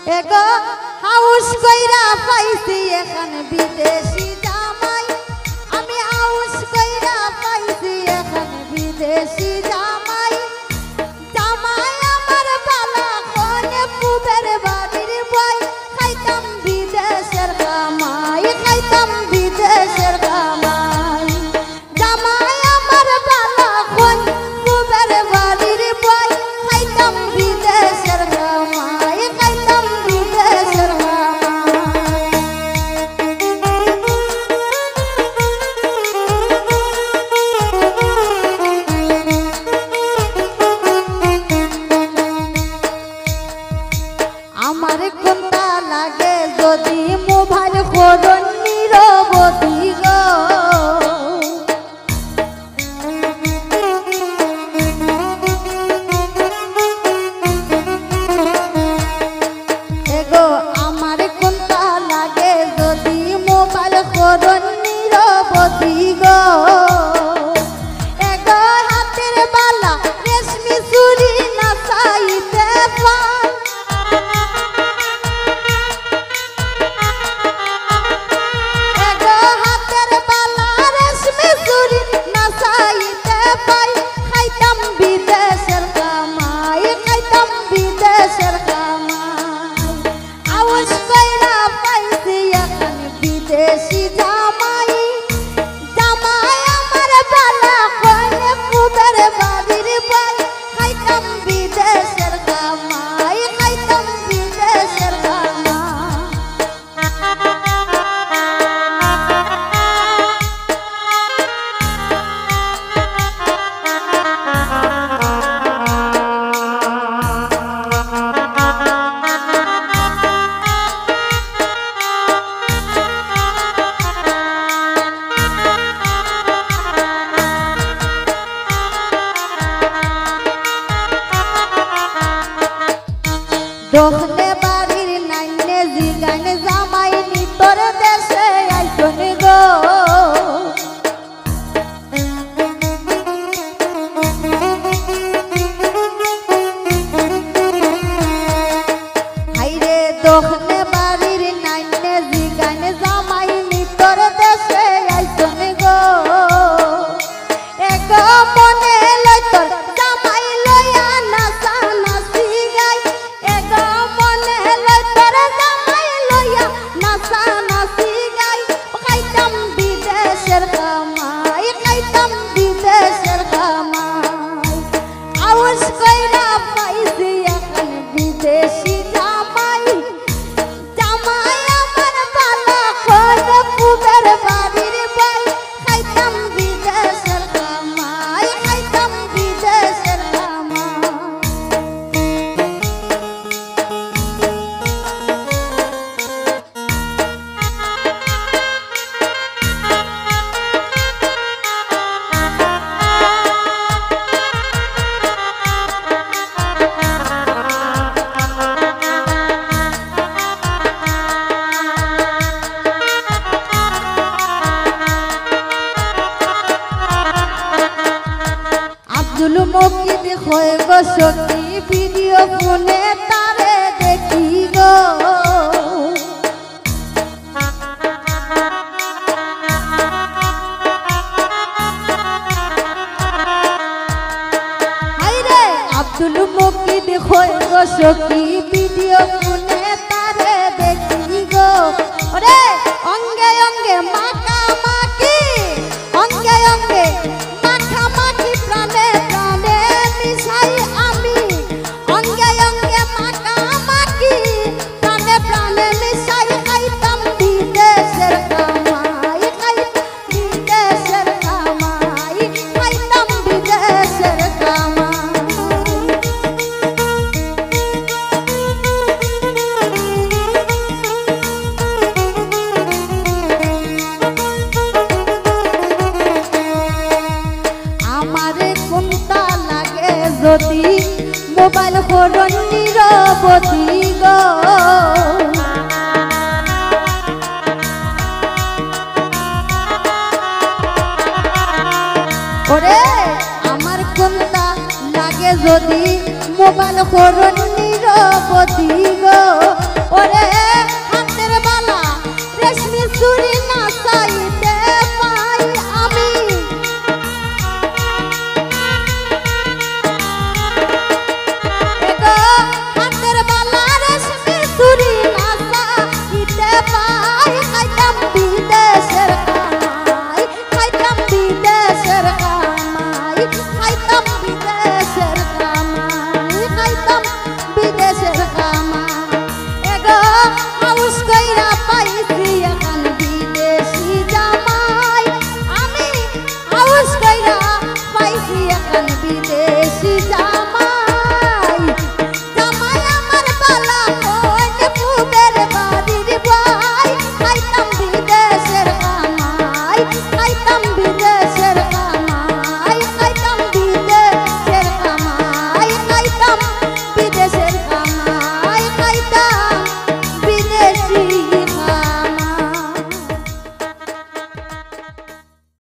এগো হাউস কইরা পাইছি এখন বিদেশি জামাই আমি হাউস কইরা পাইছি এখন বিদেশি জামাই জামাই আমার বালা কোনে পুবের বাড়ির বই খাইতাম বিদেশের কামাই খাইতাম বিদেশের কামাই জামাই আমার বালা কোন পুবের বাড়ির বই খাইতাম বিদেশের কামাই খাইতাম বিদেশের আমার কোনটা লাগে যদি মোবাইল করন নিরবধি গো এগো আমার কোনটা লাগে যদি মোবাইল করন নিরবধি গো এগো হাতের বালা রেশমি চুরি না চাইতে পাই বিদেশি জামাই জামাই আমার বালা কোনে পুবের বাড়ির বই খাইতাম বিদেশের কামাই খাইতাম বিদেশের দোখলে বাড়ির নাইনে জিগাইনে জামাই নিতর দেশে আইসন গো হাইরে দোখলে বাড়ির নাইনে জিগাইনে জামাই নিতর দেশে আইসন গো এগো মনে লই তোর জামাই লইয়া নাচা নাচি গাই এগো মনে লই তোর জামাই লইয়া নাচা নাচি গাই খাইতাম বিদেশের কামাই খাইতাম বিদেশের কামাই আউস কইরা পাইছি এখন বিদেশি জামাই জামাই আমার বালা কোনে পুবের বাড়ির বই খাইতাম বিদেশের কামাই খাইতাম বিদেশের কামাই আব্দুল মকিদ হয়ে গো সখী ভিডিও ফোনে তারে দেখি গো হাইরে আব্দুল মকিদ হয়ে গো সখী ভিডিও